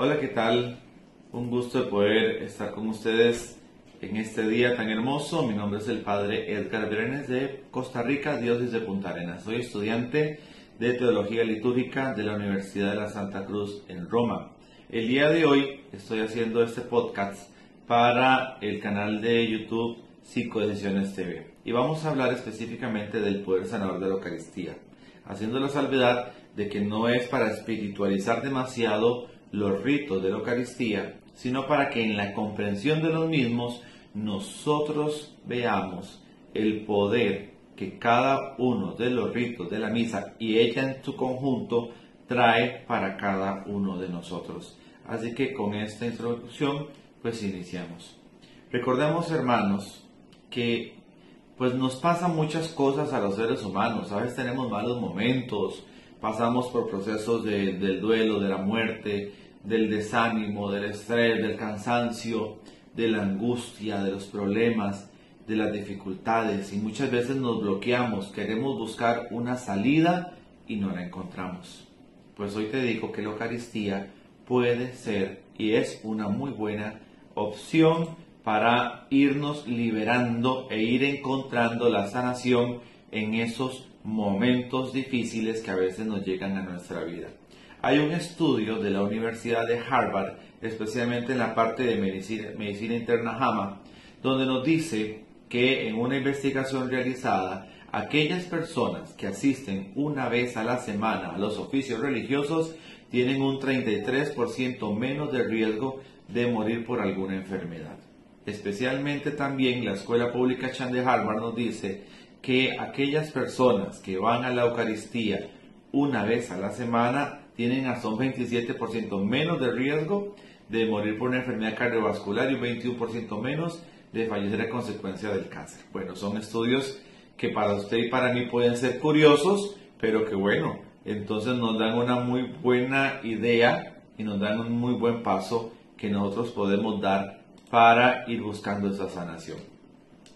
Hola, ¿qué tal? Un gusto de poder estar con ustedes en este día tan hermoso. Mi nombre es el Padre Edgar Brenes de Costa Rica, diócesis de Punta Arenas. Soy estudiante de Teología Litúrgica de la Universidad de la Santa Cruz en Roma. El día de hoy estoy haciendo este podcast para el canal de YouTube Psicodecisiones TV y vamos a hablar específicamente del poder sanador de la Eucaristía, haciendo la salvedad de que no es para espiritualizar demasiado los ritos de la Eucaristía, sino para que en la comprensión de los mismos nosotros veamos el poder que cada uno de los ritos de la misa y ella en su conjunto trae para cada uno de nosotros. Así que con esta introducción pues iniciamos. Recordemos, hermanos, que pues nos pasan muchas cosas a los seres humanos. A veces tenemos malos momentos, pasamos por procesos del duelo, de la muerte, del desánimo, del estrés, del cansancio, de la angustia, de los problemas, de las dificultades, y muchas veces nos bloqueamos, queremos buscar una salida y no la encontramos. Pues hoy te digo que la Eucaristía puede ser y es una muy buena opción para irnos liberando e ir encontrando la sanación en esos momentos difíciles que a veces nos llegan a nuestra vida. Hay un estudio de la Universidad de Harvard, especialmente en la parte de medicina interna JAMA, donde nos dice que en una investigación realizada, aquellas personas que asisten una vez a la semana a los oficios religiosos tienen un 33% menos de riesgo de morir por alguna enfermedad. Especialmente también la Escuela Pública Chan de Harvard nos dice que aquellas personas que van a la Eucaristía una vez a la semana tienen hasta un 27% menos de riesgo de morir por una enfermedad cardiovascular y un 21% menos de fallecer a consecuencia del cáncer. Bueno, son estudios que para usted y para mí pueden ser curiosos, pero que bueno, entonces nos dan una muy buena idea y nos dan un muy buen paso que nosotros podemos dar para ir buscando esa sanación.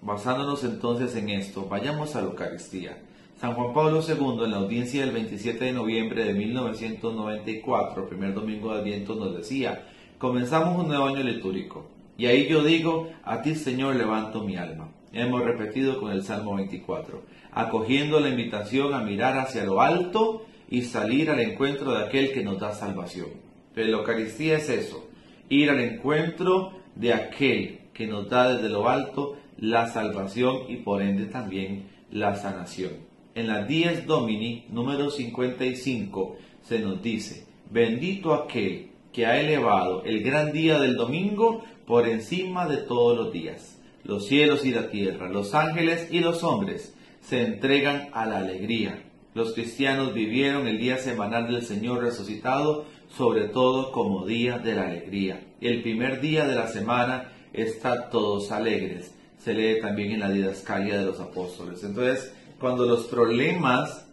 Basándonos entonces en esto, vayamos a la Eucaristía. San Juan Pablo II, en la audiencia del 27 de noviembre de 1994, primer domingo de Adviento, nos decía: comenzamos un nuevo año litúrgico, y ahí yo digo, a ti Señor levanto mi alma. Hemos repetido con el Salmo 24, acogiendo la invitación a mirar hacia lo alto y salir al encuentro de aquel que nos da salvación. Pero la Eucaristía es eso, ir al encuentro de aquel que nos da desde lo alto la salvación y por ende también la sanación. En la Dies Domini número 55 se nos dice: bendito aquel que ha elevado el gran día del domingo por encima de todos los días. Los cielos y la tierra, los ángeles y los hombres se entregan a la alegría. Los cristianos vivieron el día semanal del Señor resucitado, sobre todo como día de la alegría. El primer día de la semana está todos alegres. Se lee también en la Didascalia de los Apóstoles. Entonces, cuando los problemas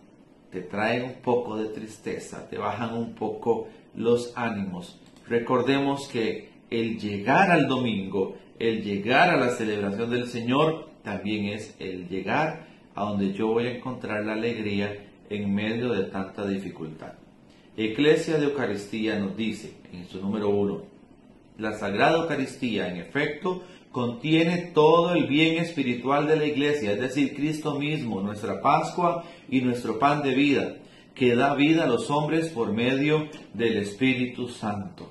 te traen un poco de tristeza, te bajan un poco los ánimos, recordemos que el llegar al domingo, el llegar a la celebración del Señor, también es el llegar a donde yo voy a encontrar la alegría en medio de tanta dificultad. Eclesia de Eucaristía nos dice, en su número 1, la Sagrada Eucaristía, en efecto, contiene todo el bien espiritual de la Iglesia, es decir, Cristo mismo, nuestra Pascua y nuestro pan de vida, que da vida a los hombres por medio del Espíritu Santo.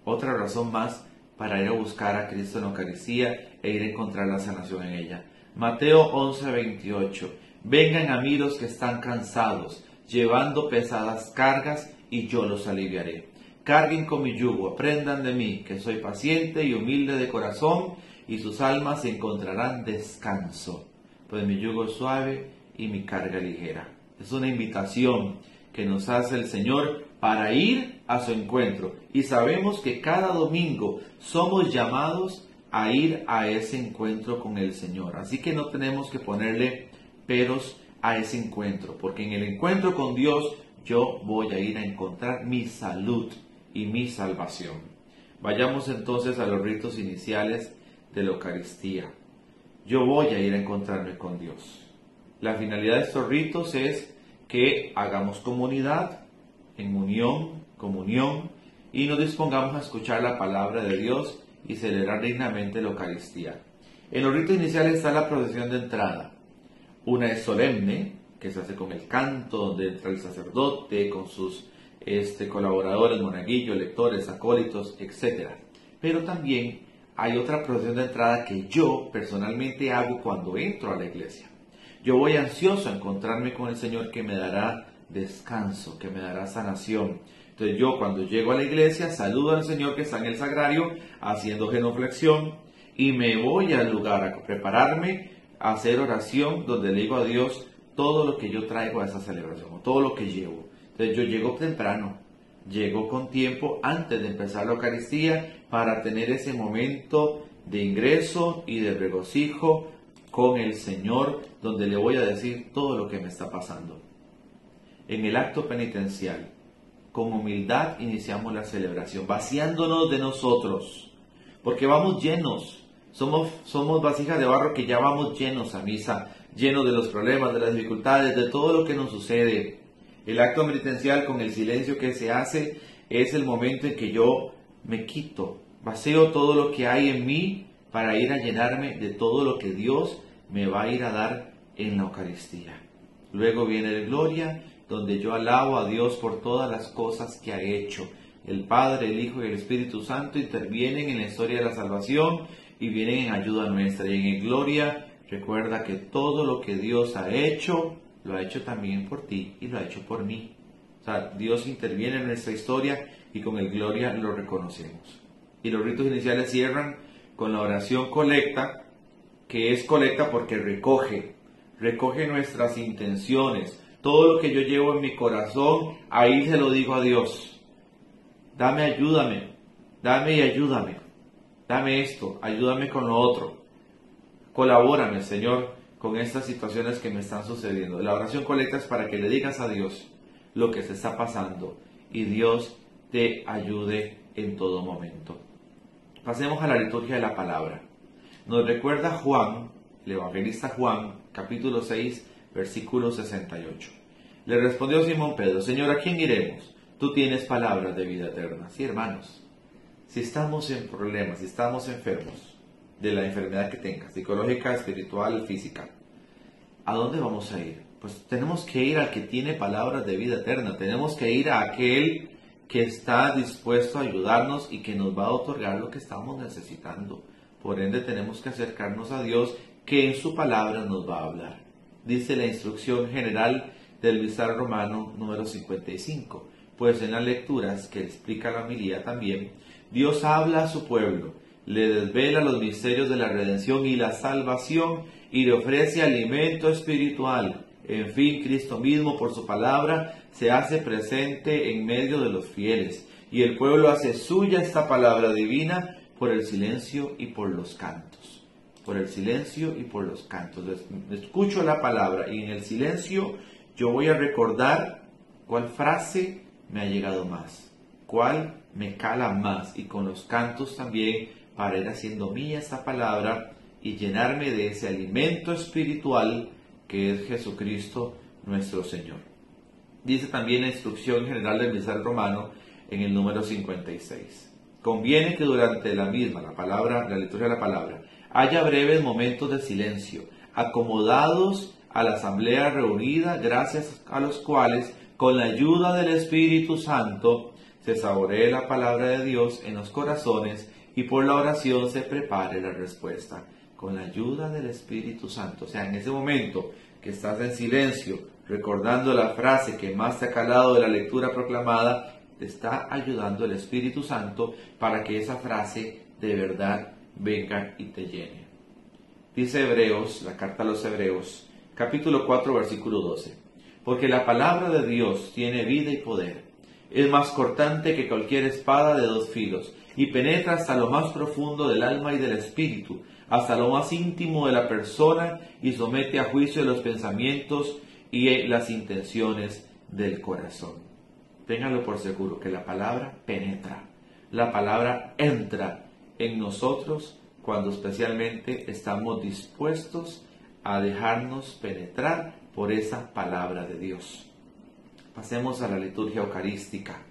Otra razón más para ir a buscar a Cristo en la Eucaristía e ir a encontrar la sanación en ella. Mateo 11:28. Vengan a mí los que están cansados, llevando pesadas cargas, y yo los aliviaré. Carguen con mi yugo, aprendan de mí, que soy paciente y humilde de corazón, y sus almas encontrarán descanso, pues mi yugo es suave y mi carga ligera. Es una invitación que nos hace el Señor para ir a su encuentro. Y sabemos que cada domingo somos llamados a ir a ese encuentro con el Señor. Así que no tenemos que ponerle peros a ese encuentro, porque en el encuentro con Dios yo voy a ir a encontrar mi salud y mi salvación. Vayamos entonces a los ritos iniciales de la Eucaristía. Yo voy a ir a encontrarme con Dios. La finalidad de estos ritos es que hagamos comunidad, en unión, comunión, y nos dispongamos a escuchar la palabra de Dios y celebrar dignamente la Eucaristía. En los ritos iniciales está la procesión de entrada. Una es solemne, que se hace con el canto, donde entra el sacerdote con sus colaboradores, monaguillos, lectores, acólitos, etc. Pero también hay otra procesión de entrada que yo personalmente hago cuando entro a la iglesia. Yo voy ansioso a encontrarme con el Señor, que me dará descanso, que me dará sanación. Entonces yo, cuando llego a la iglesia, saludo al Señor que está en el sagrario haciendo genuflexión y me voy al lugar a prepararme, a hacer oración, donde le digo a Dios todo lo que yo traigo a esa celebración, todo lo que llevo. Entonces yo llego temprano, llego con tiempo antes de empezar la Eucaristía para tener ese momento de ingreso y de regocijo con el Señor, donde le voy a decir todo lo que me está pasando. En el acto penitencial, con humildad iniciamos la celebración, vaciándonos de nosotros, porque vamos llenos. Somos vasijas de barro que ya vamos llenos a misa, llenos de los problemas, de las dificultades, de todo lo que nos sucede. El acto penitencial, con el silencio que se hace, es el momento en que yo me quito, vacío todo lo que hay en mí para ir a llenarme de todo lo que Dios me va a ir a dar en la Eucaristía. Luego viene el Gloria, donde yo alabo a Dios por todas las cosas que ha hecho. El Padre, el Hijo y el Espíritu Santo intervienen en la historia de la salvación y vienen en ayuda nuestra. Y en el Gloria, recuerda que todo lo que Dios ha hecho, lo ha hecho también por ti y lo ha hecho por mí. O sea, Dios interviene en nuestra historia y con el Gloria lo reconocemos. Y los ritos iniciales cierran con la oración colecta, que es colecta porque recoge nuestras intenciones. Todo lo que yo llevo en mi corazón, ahí se lo digo a Dios. Ayúdame, dame y ayúdame. Dame esto, ayúdame con lo otro. Colabórame, Señor, con estas situaciones que me están sucediendo. La oración colecta es para que le digas a Dios lo que se está pasando y Dios te ayude en todo momento. Pasemos a la liturgia de la palabra. Nos recuerda Juan, el evangelista Juan, capítulo 6, versículo 68. Le respondió Simón Pedro: Señor, ¿a quién iremos? Tú tienes palabras de vida eterna. Sí, hermanos, si estamos en problemas, si estamos enfermos de la enfermedad que tengas, psicológica, espiritual, física, ¿a dónde vamos a ir? Pues tenemos que ir al que tiene palabras de vida eterna. Tenemos que ir a aquel que está dispuesto a ayudarnos y que nos va a otorgar lo que estamos necesitando. Por ende, tenemos que acercarnos a Dios, que en su palabra nos va a hablar. Dice la instrucción general del misal romano número 55. Pues en las lecturas que explica la homilía también, Dios habla a su pueblo, le desvela los misterios de la redención y la salvación y le ofrece alimento espiritual. En fin, Cristo mismo, por su palabra, se hace presente en medio de los fieles, y el pueblo hace suya esta palabra divina por el silencio y por los cantos. Por el silencio y por los cantos. Escucho la palabra y en el silencio yo voy a recordar cuál frase me ha llegado más, cuál me cala más, y con los cantos también, para ir haciendo mía esta palabra y llenarme de ese alimento espiritual que es Jesucristo nuestro Señor. Dice también la instrucción general del misal romano en el número 56. Conviene que durante la misma, la liturgia de la palabra, haya breves momentos de silencio, acomodados a la asamblea reunida, gracias a los cuales, con la ayuda del Espíritu Santo, se saboree la palabra de Dios en los corazones y por la oración se prepare la respuesta. Con la ayuda del Espíritu Santo. O sea, en ese momento que estás en silencio, recordando la frase que más te ha calado de la lectura proclamada, te está ayudando el Espíritu Santo para que esa frase de verdad venga y te llene. Dice Hebreos, la carta a los Hebreos, capítulo 4, versículo 12. Porque la palabra de Dios tiene vida y poder. Es más cortante que cualquier espada de dos filos y penetra hasta lo más profundo del alma y del espíritu, hasta lo más íntimo de la persona, y somete a juicio los pensamientos y las intenciones del corazón. Ténganlo por seguro que la palabra penetra, la palabra entra en nosotros cuando especialmente estamos dispuestos a dejarnos penetrar por esa palabra de Dios. Pasemos a la liturgia eucarística.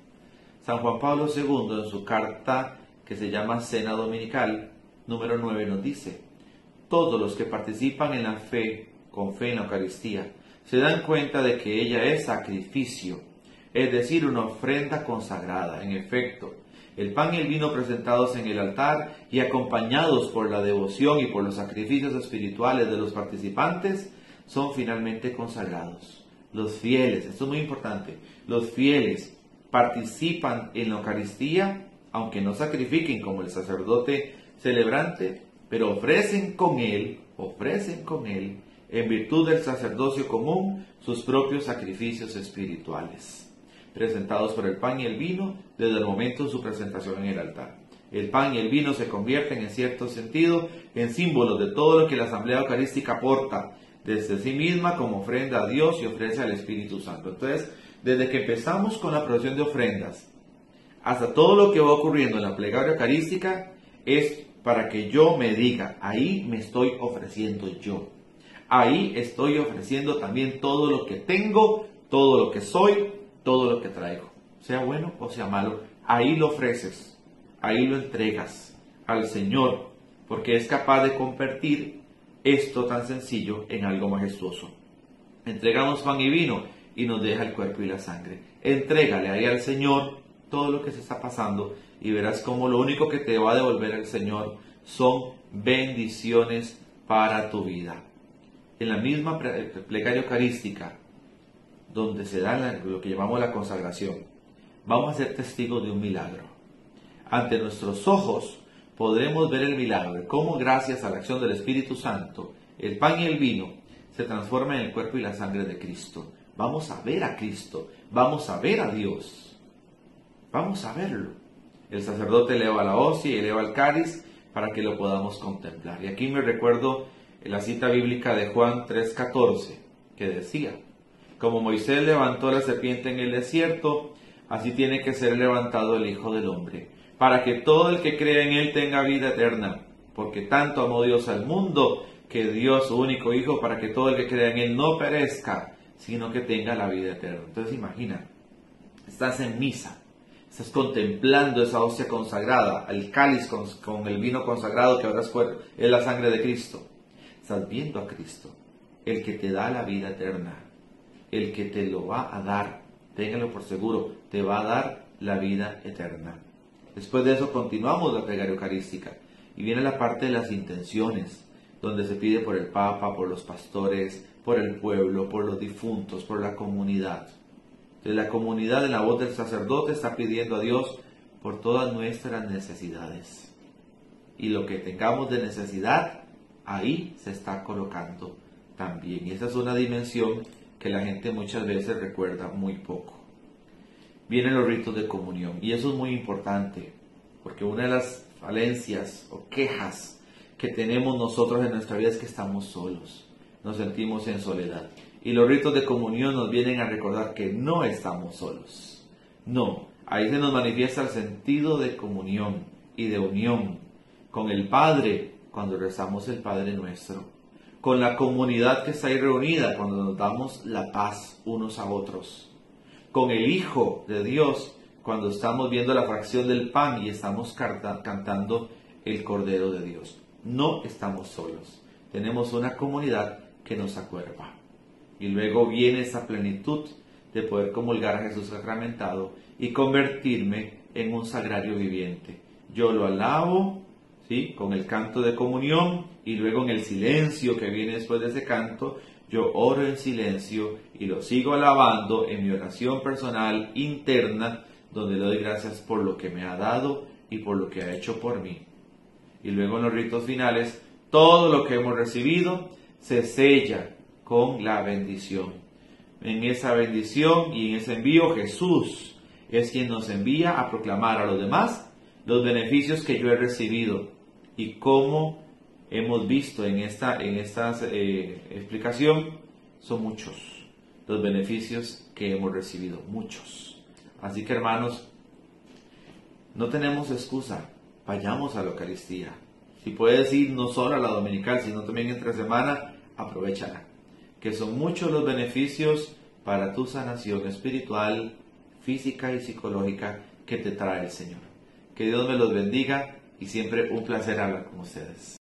San Juan Pablo II, en su carta que se llama Cena Dominical, número 9, nos dice: todos los que participan en la fe, con fe en la Eucaristía, se dan cuenta de que ella es sacrificio, es decir, una ofrenda consagrada. En efecto, el pan y el vino presentados en el altar y acompañados por la devoción y por los sacrificios espirituales de los participantes son finalmente consagrados. Los fieles, esto es muy importante, los fieles participan en la Eucaristía, aunque no sacrifiquen como el sacerdote celebrante, pero ofrecen con él, en virtud del sacerdocio común, sus propios sacrificios espirituales, presentados por el pan y el vino desde el momento de su presentación en el altar. El pan y el vino se convierten, en cierto sentido, en símbolos de todo lo que la Asamblea Eucarística aporta desde sí misma como ofrenda a Dios y ofrece al Espíritu Santo. Entonces, desde que empezamos con la procesión de ofrendas hasta todo lo que va ocurriendo en la plegaria eucarística, es para que yo me diga: ahí me estoy ofreciendo yo. Ahí estoy ofreciendo también todo lo que tengo, todo lo que soy, todo lo que traigo. Sea bueno o sea malo, ahí lo ofreces, ahí lo entregas al Señor, porque es capaz de convertir esto tan sencillo en algo majestuoso. Entregamos pan y vino y nos deja el cuerpo y la sangre. Entrégale ahí al Señor todo lo que se está pasando y verás cómo lo único que te va a devolver el Señor son bendiciones para tu vida. En la misma plegaria eucarística, donde se da lo que llamamos la consagración, vamos a ser testigos de un milagro. Ante nuestros ojos podremos ver el milagro, cómo gracias a la acción del Espíritu Santo, el pan y el vino se transforman en el cuerpo y la sangre de Cristo. Vamos a ver a Cristo, vamos a ver a Dios, vamos a verlo. El sacerdote eleva la hostia y eleva el cáliz para que lo podamos contemplar. Y aquí me recuerdo la cita bíblica de Juan 3:14, que decía: como Moisés levantó la serpiente en el desierto, así tiene que ser levantado el Hijo del Hombre, para que todo el que crea en él tenga vida eterna. Porque tanto amó Dios al mundo, que dio a su único Hijo, para que todo el que crea en él no perezca, sino que tenga la vida eterna. Entonces imagina, estás en misa, estás contemplando esa hostia consagrada, el cáliz con el vino consagrado que ahora es la sangre de Cristo. Estás viendo a Cristo, el que te da la vida eterna, el que te lo va a dar, téngalo por seguro, te va a dar la vida eterna. Después de eso continuamos la plegaria eucarística y viene la parte de las intenciones, donde se pide por el Papa, por los pastores, por el pueblo, por los difuntos, por la comunidad. Entonces la comunidad, en la voz del sacerdote, está pidiendo a Dios por todas nuestras necesidades. Y lo que tengamos de necesidad, ahí se está colocando también. Y esa es una dimensión que la gente muchas veces recuerda muy poco. Vienen los ritos de comunión, y eso es muy importante, porque una de las falencias o quejas que tenemos nosotros en nuestra vida es que estamos solos, nos sentimos en soledad. Y los ritos de comunión nos vienen a recordar que no estamos solos. No, ahí se nos manifiesta el sentido de comunión y de unión con el Padre cuando rezamos el Padre Nuestro, con la comunidad que está ahí reunida cuando nos damos la paz unos a otros, con el Hijo de Dios cuando estamos viendo la fracción del pan y estamos cantando el Cordero de Dios. No estamos solos, tenemos una comunidad que nos acuerpa. Y luego viene esa plenitud de poder comulgar a Jesús sacramentado y convertirme en un sagrario viviente. Yo lo alabo, ¿sí?, con el canto de comunión, y luego en el silencio que viene después de ese canto, yo oro en silencio y lo sigo alabando en mi oración personal interna, donde le doy gracias por lo que me ha dado y por lo que ha hecho por mí. Y luego en los ritos finales, todo lo que hemos recibido se sella con la bendición. En esa bendición y en ese envío, Jesús es quien nos envía a proclamar a los demás los beneficios que yo he recibido. Y como hemos visto en esta explicación, son muchos los beneficios que hemos recibido, muchos. Así que, hermanos, no tenemos excusa, vayamos a la Eucaristía. Si puedes ir no solo a la dominical, sino también entre semana, aprovéchala, que son muchos los beneficios para tu sanación espiritual, física y psicológica que te trae el Señor. Que Dios me los bendiga y siempre un placer hablar con ustedes.